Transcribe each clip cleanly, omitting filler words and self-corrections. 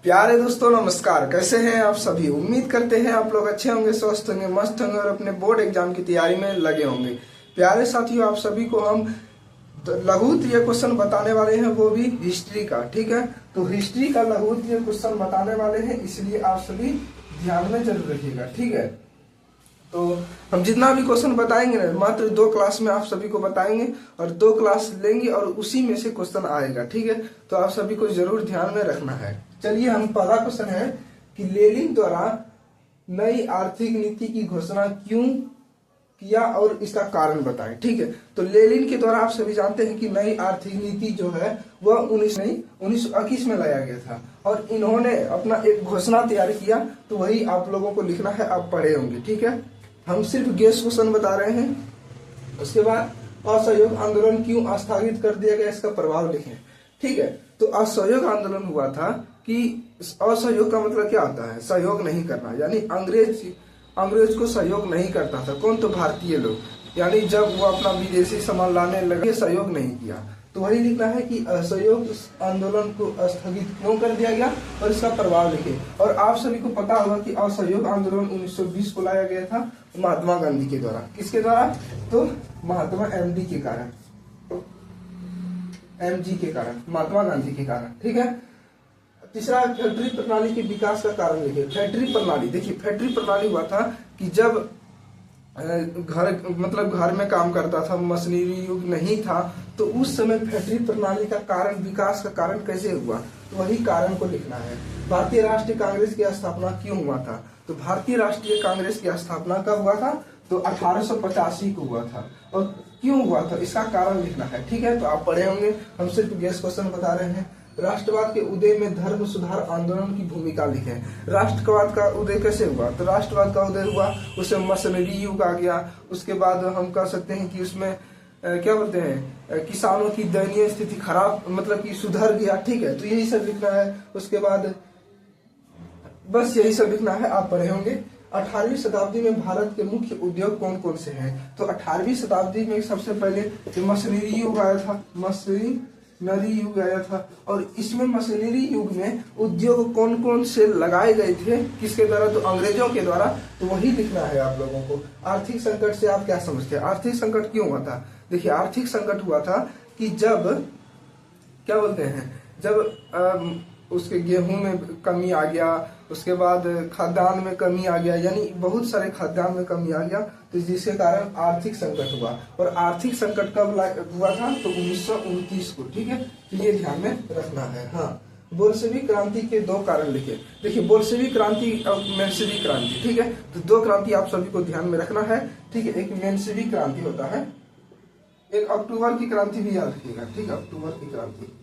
प्यारे दोस्तों नमस्कार। कैसे हैं आप सभी। उम्मीद करते हैं आप लोग अच्छे होंगे, स्वस्थ होंगे, मस्त होंगे और अपने बोर्ड एग्जाम की तैयारी में लगे होंगे। प्यारे साथियों, आप सभी को हम लघुत्तरीय क्वेश्चन बताने वाले हैं, वो भी हिस्ट्री का। ठीक है, तो हिस्ट्री का लघुत्तरीय क्वेश्चन बताने वाले हैं, इसलिए आप सभी ध्यान में जरूर रखिएगा। ठीक है, तो हम जितना भी क्वेश्चन बताएंगे ना, मात्र 2 क्लास में आप सभी को बताएंगे और 2 क्लास लेंगे और उसी में से क्वेश्चन आएगा। ठीक है, तो आप सभी को जरूर ध्यान में रखना है। चलिए, हम पहला क्वेश्चन है कि लेनिन द्वारा नई आर्थिक नीति की घोषणा क्यों किया और इसका कारण बताएं। ठीक है, तो लेनिन के द्वारा आप सभी जानते हैं कि नई आर्थिक नीति जो है वह 1921 में लाया गया था और इन्होंने अपना एक घोषणा तैयार किया, तो वही आप लोगों को लिखना है, आप पढ़े होंगे। ठीक है, हम सिर्फ गेस क्वेश्चन बता रहे हैं। उसके बाद असहयोग आंदोलन क्यों स्थगित कर दिया गया, इसका प्रभाव लिखें। ठीक है, तो असहयोग आंदोलन हुआ था कि असहयोग का मतलब क्या होता है, सहयोग नहीं करना, यानी अंग्रेज को सहयोग नहीं करता था। कौन? तो भारतीय लोग, यानी जब वो अपना विदेशी सामान लाने लगे सहयोग नहीं किया, तो वही लिखना है कि असहयोग आंदोलन को स्थगित क्यों कर दिया गया और इसका प्रभाव लिखे। और आप सभी को पता होगा कि असहयोग आंदोलन 1920 को लाया गया था महात्मा गांधी के द्वारा। किसके द्वारा? तो महात्मा एमडी के कारण, एमजी के कारण, महात्मा गांधी के कारण। ठीक है, तीसरा, फैक्ट्री प्रणाली के विकास का कारण लिखे। फैक्ट्री प्रणाली, देखिए फैक्ट्री प्रणाली हुआ था कि जब घर में काम करता था, मशीनरी युग नहीं था, तो उस समय फैक्ट्री प्रणाली का कारण, विकास का कारण कैसे हुआ, तो वही कारण को लिखना है। भारतीय राष्ट्रीय कांग्रेस की स्थापना क्यों हुआ था, तो भारतीय राष्ट्रीय कांग्रेस की स्थापना कब हुआ था, तो 1885 को हुआ था। और क्यों हुआ था, इसका कारण लिखना है। ठीक है, तो आप पढ़े होंगे, हम सिर्फ गेस क्वेश्चन बता रहे हैं। राष्ट्रवाद के उदय में धर्म सुधार आंदोलन की भूमिका लिखें। राष्ट्रवाद का उदय कैसे हुआ, तो राष्ट्रवाद का उदय हुआ, उसमें मशीनरी युग आ गया। उसके बाद हम कह सकते हैं कि उसमें क्या बोलते हैं, किसानों की दयनीय स्थिति खराब, मतलब कि सुधर गया। ठीक है, तो यही सब लिखना है। उसके बाद बस यही सब लिखना है, आप पढ़े होंगे। 18वीं शताब्दी में भारत के मुख्य उद्योग कौन कौन से हैं, तो 18वीं शताब्दी में सबसे पहले मशीनरी युग आया था, मशीनरी युग आया था। और इसमें मशीनरी युग में उद्योग कौन कौन से लगाए गए थे, किसके द्वारा, तो अंग्रेजों के द्वारा। तो वही लिखना है आप लोगों को। आर्थिक संकट से आप क्या समझते हैं, आर्थिक संकट क्यों हुआ था? देखिए, आर्थिक संकट हुआ था कि जब क्या बोलते हैं, जब उसके गेहूं में कमी आ गया, उसके बाद खाद्यान्न में कमी आ गया, यानी बहुत सारे खाद्यान्न में कमी आ गया, तो जिसके कारण आर्थिक संकट हुआ। और आर्थिक संकट कब हुआ था, तो 1929 को। ठीक है, तो ये ध्यान में रखना है। हाँ, बोल्शेविक क्रांति के 2 कारण लिखे। देखिए, बोल्शेविक क्रांति और मेंशेविक क्रांति। ठीक है, तो 2 क्रांति आप सभी को ध्यान में रखना है। ठीक है, एक मेंशेविक क्रांति होता है, एक अक्टूबर की क्रांति भी याद रखिएगा। ठीक है, अक्टूबर की क्रांति,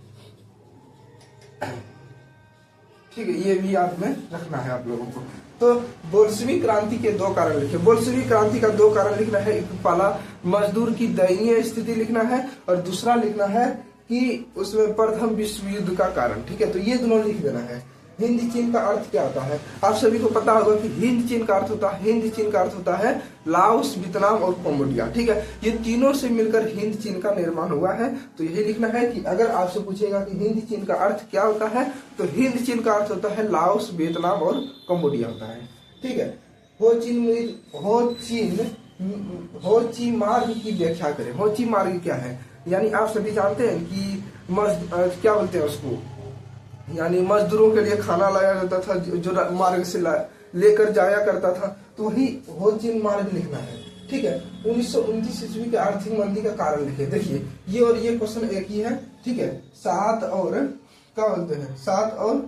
ठीक है, ये भी याद में रखना है आप लोगों को। तो बोल्शेविक क्रांति के 2 कारण लिखे। बोल्शेविक क्रांति का 2 कारण लिखना है। एक पहला, मजदूर की दयनीय स्थिति लिखना है, और दूसरा लिखना है कि उसमें प्रथम विश्व युद्ध का कारण। ठीक है, तो ये दोनों लिख देना है। हिंद चीन का अर्थ क्या होता है, आप सभी को पता होगा कि हिंद चीन का अर्थ होता है लाओस, वियतनाम और कंबोडिया। ठीक है, ये तीनों से मिलकर हिंद चीन का निर्माण हुआ है। तो यही लिखना है कि अगर आपसे पूछेगा कि हिंद चीन का अर्थ क्या होता है, तो हिंद चीन का अर्थ होता है लाओस, वियतनाम और कंबोडिया होता है। ठीक है, हो ची मार्ग की व्याख्या करें। हो ची मार्ग क्या है, यानी आप सभी जानते हैं कि क्या बोलते हैं उसको, यानी मजदूरों के लिए खाना लाया जाता था, जो मार्ग से लेकर जाया करता था, तो वही हो ची मार्ग लिखना है। ठीक है, 1929 ईस्वी के आर्थिक मंदी का कारण लिखे। देखिए, ये और ये क्वेश्चन एक ही है। ठीक है, 7 और क्या बोलते हैं, 7 और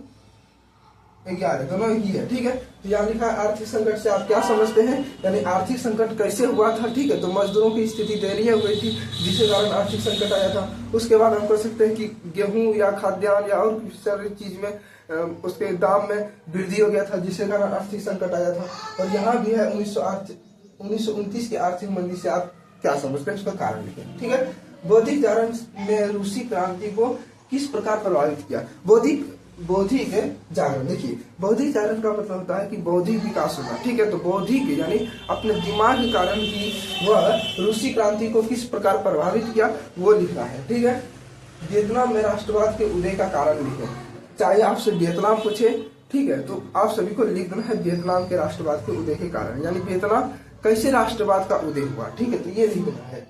11 दोनों ही है। ठीक है, तो यहाँ लिखा है आर्थिक संकट से आप क्या समझते हैं, यानी आर्थिक संकट कैसे हुआ था। ठीक है, तो मजदूरों की स्थिति दयनीय हो गई थी, जिसके कारण आर्थिक संकट आया था। उसके बाद हम कह सकते हैं कि गेहूं या खाद्यान्न या और सारी चीज में उसके दाम में वृद्धि हो गया था, जिसके कारण आर्थिक संकट आया था। और यहाँ भी है 1929 की आर्थिक मंदी से आप क्या समझते हैं, उसका कारण लिखें। ठीक है, बौद्धिक जागरण ने रूसी क्रांति को किस प्रकार प्रभावित किया। बौद्धिक जागरण, देखिए बौद्धिक जागरण का मतलब होता है कि बौद्धिक विकास होगा। ठीक है, तो बौद्धिक यानी अपने दिमाग के कारण कि वह रूसी क्रांति को किस प्रकार प्रभावित किया, वो लिखना है। ठीक है, वियतनाम में राष्ट्रवाद के उदय का कारण लिखे। चाहे आपसे वियतनाम पूछे, ठीक है, तो आप सभी को लिख देना है वियतनाम के राष्ट्रवाद के उदय के कारण, यानी वियतनाम कैसे राष्ट्रवाद का उदय हुआ, ठीक है, तो ये लिख देना है।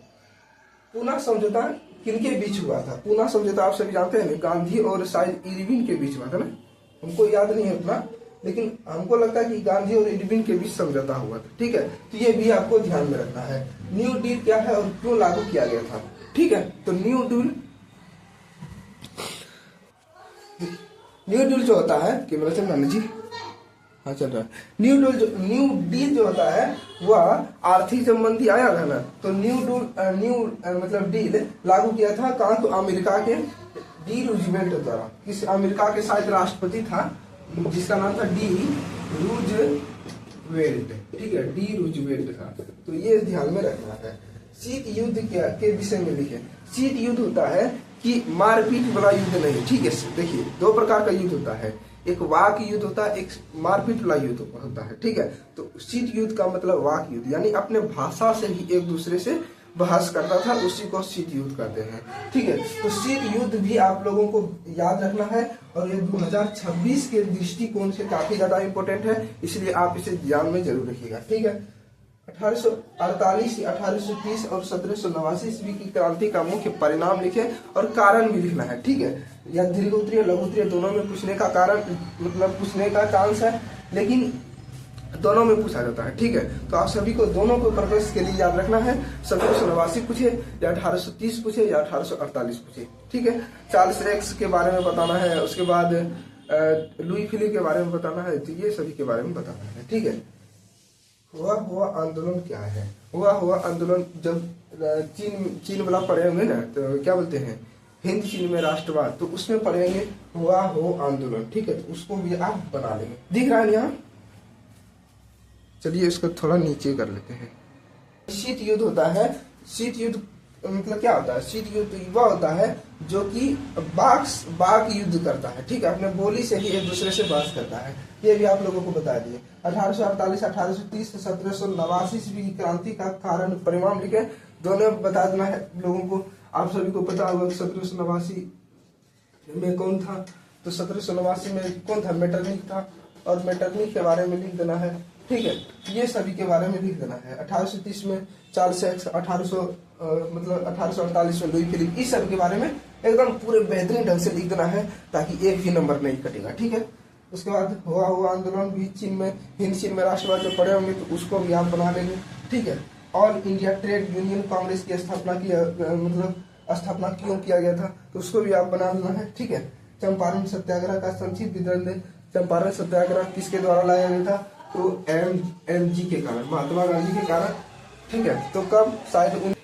पूना समझौता किनके बीच हुआ था? पूना समझौता आप सभी जानते हैं, गांधी और शायद इरविन के बीच हुआ था ना, हमको याद नहीं है उतना, लेकिन हमको लगता है कि गांधी और इरविन के बीच समझौता हुआ था, ठीक है, तो ये भी आपको ध्यान में रखना है। न्यू डील क्या है और क्यों लागू किया गया था, ठीक है, तो न्यू डील जो होता है कि मतलब नानी जी, हाँ चल रहा है, न्यू डील जो होता है वह आर्थिक संबंधी आया था ना, तो मतलब डील लागू किया था कहाँ? तो अमेरिका के डी रूजवेल्ट द्वारा। किस अमेरिका के शायद राष्ट्रपति था जिसका नाम था डी रूजवेल्ट, ठीक है, डी रूजवेल्ट था, तो ये ध्यान में रखना है। शीत युद्ध के विषय में लिखे। शीत युद्ध होता है कि मारपीट वाला युद्ध नहीं, ठीक है, देखिए दो प्रकार का युद्ध होता है, एक वाक युद्ध होता है, एक मारपीट वाला युद्ध होता है, ठीक है, तो शीत युद्ध का मतलब वाक युद्ध, यानी अपने भाषा से ही एक दूसरे से बहस करता था, उसी को शीत युद्ध कहते हैं, ठीक है, तो शीत युद्ध भी आप लोगों को याद रखना है, और ये 2026 के दृष्टिकोण से काफी ज्यादा इंपॉर्टेंट है, इसलिए आप इसे ध्यान में जरूर रखिएगा, ठीक है। 1848, 1830 और 1789 ईस्वी की क्रांति का मुख्य परिणाम लिखे और कारण भी लिखना है, ठीक है, या दीर्घ उत्तरीय लघु उत्तरीय दोनों में पूछने का कारण मतलब पूछने का चांस है, लेकिन दोनों में पूछा जाता है, ठीक है, तो आप सभी को दोनों को पर्पस के लिए याद रखना है। 1789 पूछे या 1830 पूछे या 1848 पूछे, ठीक है। चार्ल्स एक्स के बारे में बताना है, उसके बाद लुई फिलिप के बारे में बताना है, तो ये सभी के बारे में बताना है, ठीक है। हुआ आंदोलन क्या है? हुआ आंदोलन जब चीन वाला पढ़े होंगे ना, तो क्या बोलते हैं, हिंद चीन में राष्ट्रवाद, तो उसमें पढ़ेंगे हुआ आंदोलन, ठीक है, तो उसको भी आप बना लेंगे। दिख रहा है यहाँ, चलिए इसको थोड़ा नीचे कर लेते हैं। शीत युद्ध होता है, शीत युद्ध मतलब क्या होता है? शीत युद्ध वह होता है जो कि बाक युद्ध करता है, ठीक है, अपने बोली से ही एक दूसरे से बहस करता है, ये भी आप लोगों को बता दिए। 1848, 1830, 1789 ईस्वी की क्रांति का कारण परिणाम लिखे, दोनों बता देना है लोगों को। आप सभी को पता होगा 1789 में कौन था, तो 1789 में कौन था? मेटरनिख था, और मेटरनिख के बारे में लिख देना है, ठीक है, ये सभी के बारे में लिख देना है। 1830 में चार्ल्स एक्स, 1848 में लुई फिलिप, इस सब के बारे में एकदम पूरे बेहतरीन ढंग से लिख देना है, ताकि एक भी नंबर नहीं कटेगा, ठीक है। उसके बाद हुआ आंदोलन भी चीन में, हिंद चीन में राष्ट्रवाद जो पढ़े होंगे तो उसको भी आप बना लेंगे, ठीक है। All India trade union Congress की स्थापना क्यों किया गया था, तो उसको भी आप बना लेना है, ठीक है। चंपारण सत्याग्रह का संक्षिप्त विवरण दे। चंपारण सत्याग्रह किसके द्वारा लाया गया था? तो MG के कारण, महात्मा गांधी के कारण, ठीक है, तो कब? शायद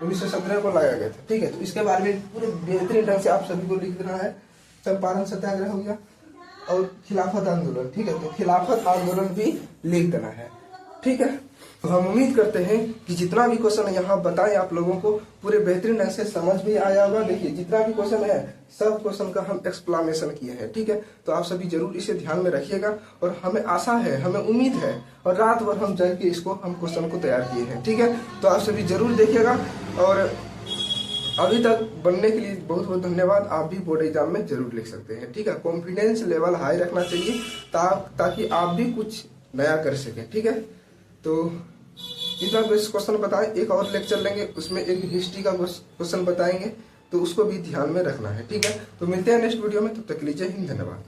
1917 को लाया गया था, ठीक है, तो इसके बारे में पूरे बेहतरीन ढंग से आप सभी को लिख देना है। चंपारण सत्याग्रह हो गया, और खिलाफत आंदोलन, ठीक है, तो खिलाफत आंदोलन भी लिख देना है, ठीक है। तो हम उम्मीद करते हैं कि जितना भी क्वेश्चन यहाँ बताएं आप लोगों को पूरे बेहतरीन ढंग से समझ भी आया होगा। देखिए जितना भी क्वेश्चन है सब क्वेश्चन का हम एक्सप्लेनेशन किए हैं, ठीक है, तो आप सभी जरूर इसे ध्यान में रखिएगा, और हमें आशा है, हमें उम्मीद है, और रात भर हम जग के इसको हम क्वेश्चन को तैयार किए हैं, ठीक है, तो आप सभी जरूर देखिएगा। और अभी तक बनने के लिए बहुत बहुत धन्यवाद। आप भी बोर्ड एग्जाम में जरूर लिख सकते हैं, ठीक है। कॉन्फिडेंस लेवल हाई रखना चाहिए ताकि आप भी कुछ नया कर सकें, ठीक है। तो जितना क्वेश्चन बताएं, एक और लेक्चर लेंगे, उसमें एक हिस्ट्री का क्वेश्चन बताएंगे, तो उसको भी ध्यान में रखना है, ठीक है। तो मिलते हैं नेक्स्ट वीडियो में, तब तक के लिए जय हिंद, धन्यवाद।